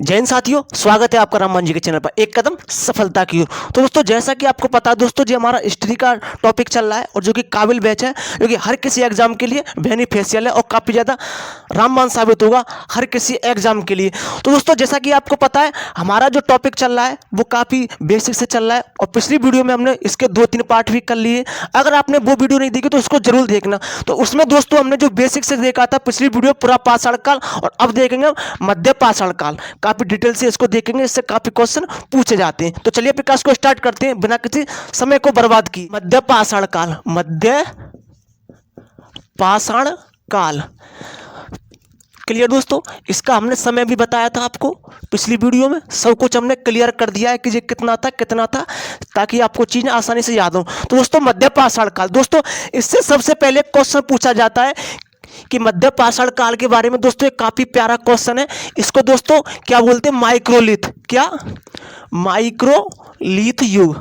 जय हिंद साथियों, स्वागत है आपका राममान जी के चैनल पर एक कदम सफलता की ओर। तो दोस्तों, जैसा कि आपको पता है दोस्तों, जो हमारा हिस्ट्री का टॉपिक चल रहा है और जो कि काबिल बैच है, जो कि हर किसी एग्जाम के लिए बेनिफिशियल है और काफ़ी ज़्यादा रामबाण साबित होगा हर किसी एग्जाम के लिए। तो दोस्तों, जैसा कि आपको पता है, हमारा जो टॉपिक चल रहा है वो काफ़ी बेसिक से चल रहा है और पिछली वीडियो में हमने इसके 2-3 पार्ट भी कर लिए। अगर आपने वो वीडियो नहीं देखी तो उसको जरूर देखना। तो उसमें दोस्तों हमने जो बेसिक से देखा था पिछली वीडियो पूरा पाषाण काल, और अब देखेंगे मध्य पाषाण काल। काफी डिटेल से इसको देखेंगे, इससे काफी क्वेश्चन पूछे जाते हैं। तो चलिए प्रकाश को स्टार्ट करते हैं बिना किसी समय को बर्बाद की। मध्य पाषाण काल, मध्य पाषाण काल। क्लियर दोस्तों, इसका हमने समय भी बताया था आपको पिछली वीडियो में। सब कुछ हमने क्लियर कर दिया है कि ये कितना था, ताकि आपको चीजें आसानी से याद हो। तो दोस्तों, मध्य पाषाण काल, दोस्तों इससे सबसे पहले क्वेश्चन पूछा जाता है कि मध्य पाषाण काल के बारे में। दोस्तों एक काफी प्यारा क्वेश्चन है। इसको दोस्तों क्या बोलते हैं? माइक्रोलिथ। क्या? माइक्रोलिथ युग।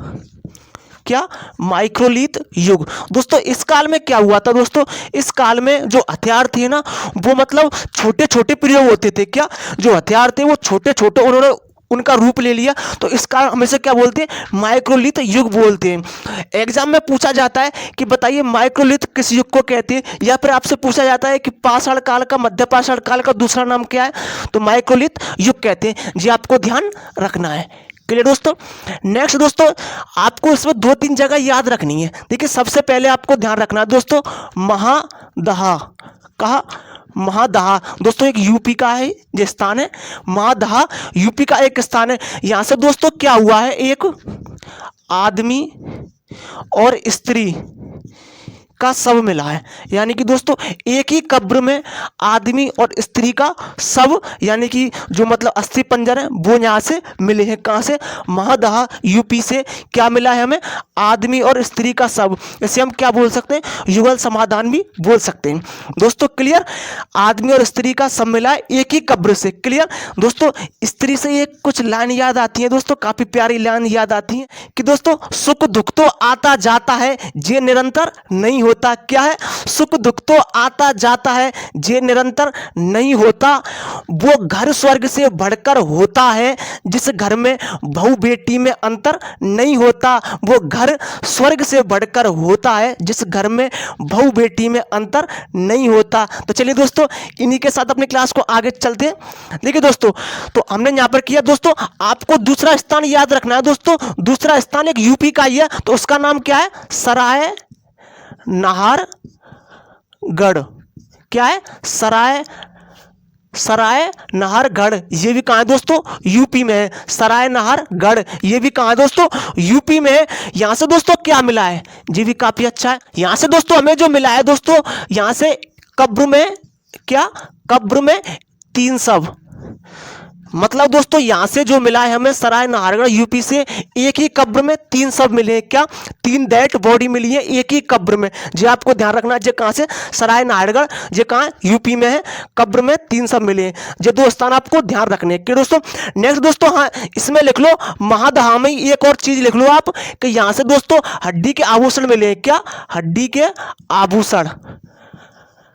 क्या? माइक्रोलिथ युग। दोस्तों इस काल में क्या हुआ था? दोस्तों इस काल में जो हथियार थे ना, वो मतलब छोटे छोटे प्रयोग होते थे। क्या? जो हथियार थे वो छोटे छोटे उन्होंने उनका रूप ले लिया। तो इस काल हमेशा क्या बोलते हैं? माइक्रोलिथ युग बोलते हैं। एग्जाम में पूछा जाता है कि बताइए माइक्रोलिथ किस युग को कहते हैं, या फिर आपसे पूछा जाता है कि पाषाण काल का, मध्य पाषाण काल का दूसरा नाम क्या है, तो माइक्रोलिथ युग कहते हैं। जी आपको ध्यान रखना है। क्लियर दोस्तों। नेक्स्ट दोस्तों, आपको इसमें 2-3 जगह याद रखनी है। देखिए सबसे पहले आपको ध्यान रखना है दोस्तों, महादहा। कहा? महादहा। दोस्तों एक यूपी का है जो स्थान है, महादहा यूपी का एक स्थान है। यहां से दोस्तों क्या हुआ है, एक आदमी और स्त्री का शव मिला है। यानी कि दोस्तों एक ही कब्र में आदमी और स्त्री का शव, यानी कि जो मतलब अस्थि पंजर है, वो यहाँ से मिले हैं। कहाँ से? महादहा यूपी से क्या मिला है हमें? आदमी और स्त्री का शव। इसे हम क्या बोल सकते हैं? युगल समाधान भी बोल सकते हैं। दोस्तों क्लियर? आदमी और स्त्री का शव मिला है एक ही कब्र से। क्लियर दोस्तों। स्त्री से एक कुछ लाइन याद आती है दोस्तों, काफी प्यारी लाइन याद आती है कि दोस्तों सुख दुख तो आता जाता है, जे निरंतर नहीं होता। क्या है? सुख दुख तो आता जाता है, जे निरंतर नहीं होता। वो घर स्वर्ग से बढ़कर होता है, जिस घर में बहू बेटी में अंतर नहीं होता। वो घर स्वर्ग से बढ़कर होता है, जिस घर में बहू बेटी में अंतर नहीं होता। तो चलिए दोस्तों इन्हीं के साथ अपनी क्लास को आगे चलते हैं। देखिए दोस्तों, तो हमने यहां पर किया। दोस्तों आपको दूसरा स्थान याद रखना है। दोस्तों दूसरा स्थान एक यूपी का ही है, तो उसका नाम क्या है? सराय नाहरगढ़। क्या है? सराय नाहरगढ़। ये भी कहाँ है दोस्तों? यूपी में है। सराय नाहरगढ़ ये भी कहाँ है दोस्तों? यूपी में है। यहां से दोस्तों क्या मिला है? ये भी काफी अच्छा है। यहां से दोस्तों हमें जो मिला है दोस्तों, यहां से कब्र में, क्या? कब्र में 3 शव। मतलब दोस्तों यहां से जो मिला है हमें सराय नाहरगढ़ यूपी से, एक ही कब्र में 3 शव मिले हैं। क्या? 3 डेड बॉडी मिली है एक ही कब्र में। जी आपको ध्यान रखना है। कहां से? सराय नाहरगढ़। जे कहां है? यूपी में है। कब्र में 3 शव मिले हैं। ये 2 स्थान आपको ध्यान रखने हैं। दोस्तों नेक्स्ट दोस्तों, हाँ इसमें लिख लो महादहा में एक और चीज लिख लो आप, कि यहां से दोस्तों हड्डी के आभूषण मिले हैं। क्या? हड्डी के आभूषण।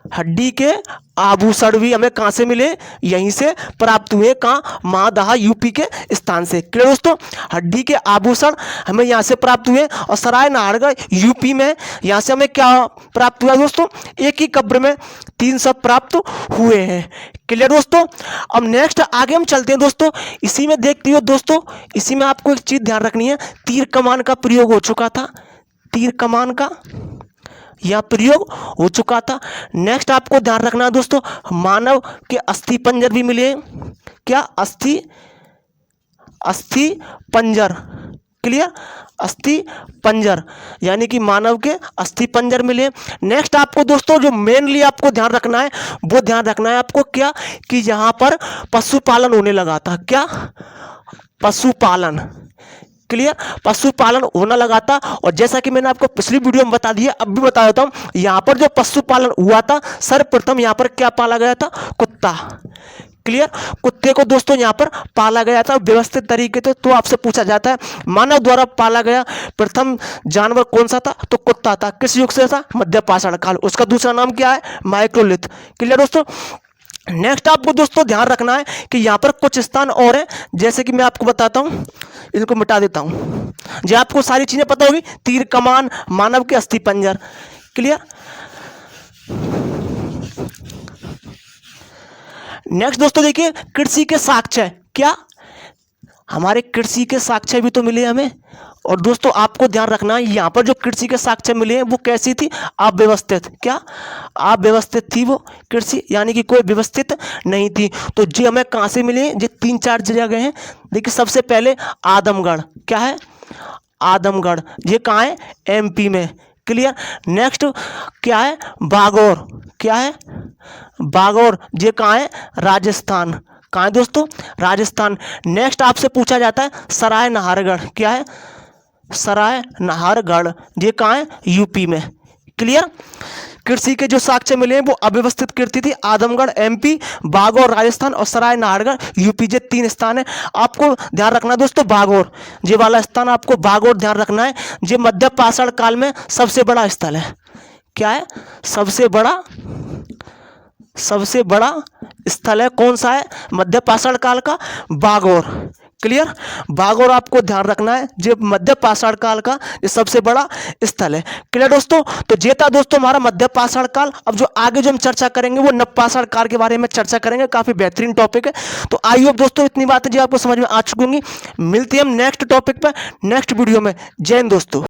हड्डी के आभूषण भी हमें कहां से मिले? यहीं से प्राप्त हुए। कहां? महादहा यूपी के स्थान से। क्लियर दोस्तों? हड्डी के आभूषण हमें यहां से प्राप्त हुए, और सराय नाहरगढ़ यूपी में, यहां से हमें क्या प्राप्त हुआ दोस्तों? एक ही कब्र में 3 शव प्राप्त हुए हैं। क्लियर दोस्तों? अब नेक्स्ट आगे हम चलते हैं दोस्तों। इसी में देखते हो दोस्तों, इसी में आपको एक चीज ध्यान रखनी है, तीर कमान का प्रयोग हो चुका था। तीर कमान का यह प्रयोग हो चुका था। नेक्स्ट आपको ध्यान रखना है दोस्तों, मानव के अस्थि पंजर भी मिले। क्या? अस्थि पंजर। क्लियर? अस्थि पंजर यानी कि मानव के अस्थि पंजर मिले। नेक्स्ट आपको दोस्तों जो मेनली आपको ध्यान रखना है, वो ध्यान रखना है आपको, क्या? कि यहां पर पशुपालन होने लगा था। क्या? पशुपालन। क्लियर? पशुपालन होना लगा था। और जैसा कि मैंने आपको पिछली वीडियो में बता दिया, अब भी बता देता हूं, यहां पर जो पशुपालन हुआ था, सर्वप्रथम यहां पर क्या पाला गया था? कुत्ता। क्लियर? कुत्ते को दोस्तों यहां पर पाला गया था व्यवस्थित तरीके से। तो आपसे पूछा जाता है मानव द्वारा पाला गया प्रथम जानवर कौन सा था? तो कुत्ता था। किस युग से था? मध्य पाषाण काल। उसका दूसरा नाम क्या है? माइक्रोलिथ। क्लियर दोस्तों? नेक्स्ट आपको दोस्तों ध्यान रखना है कि यहाँ पर कुछ स्थान और हैं, जैसे कि मैं आपको बताता हूँ, इनको मिटा देता हूँ। जो आपको सारी चीजें पता होगी, तीर कमान, मानव के अस्थि पंजर। क्लियर। नेक्स्ट दोस्तों देखिए, कृषि के साक्ष्य। क्या हमारे कृषि के साक्ष्य भी तो मिले हमें। और दोस्तों आपको ध्यान रखना है, यहाँ पर जो कृषि के साक्ष्य मिले हैं वो कैसी थी, अव्यवस्थित। क्या अव्यवस्थित थी वो कृषि, यानी कि कोई व्यवस्थित नहीं थी। तो जी हमें कहाँ से मिले हैं, ये 3-4 जगह हैं। देखिए सबसे पहले आदमगढ़। क्या है, आदमगढ़, ये कहाँ है, एमपी में। क्लियर। नेक्स्ट क्या है, बागौर। क्या है, बागौर, ये कहाँ है, राजस्थान। कहाँ है दोस्तों, राजस्थान। नेक्स्ट आपसे पूछा जाता है सराय नाहरगढ़। क्या है, सराय नाहरगढ़, ये कहाँ है, यूपी में। क्लियर। कृषि के जो साक्ष्य मिले हैं वो अव्यवस्थित कृषि थी। आदमगढ़ एमपी, बागौर राजस्थान और सराय नाहरगढ़ यूपी, ये 3 स्थान है। आपको ध्यान रखना दोस्तों, बागौर, ये वाला स्थान आपको बागौर ध्यान रखना है। ये मध्य पाषाण काल में सबसे बड़ा स्थल है। क्या है, सबसे बड़ा स्थल है। कौन सा है, मध्य पाषाण काल का, बागौर। क्लियर। बागौर आपको ध्यान रखना है, जो मध्य पाषाण काल का ये सबसे बड़ा स्थल है। क्लियर दोस्तों। तो ये था दोस्तों हमारा मध्य पाषाण काल। अब जो आगे जो हम चर्चा करेंगे वो नवपाषाण काल के बारे में चर्चा करेंगे। काफी बेहतरीन टॉपिक है। तो आई होप दोस्तों इतनी बातें जो आपको समझ में आ चुकी होंगी। मिलती है हम नेक्स्ट टॉपिक पर नेक्स्ट वीडियो में। जय हिंद दोस्तों।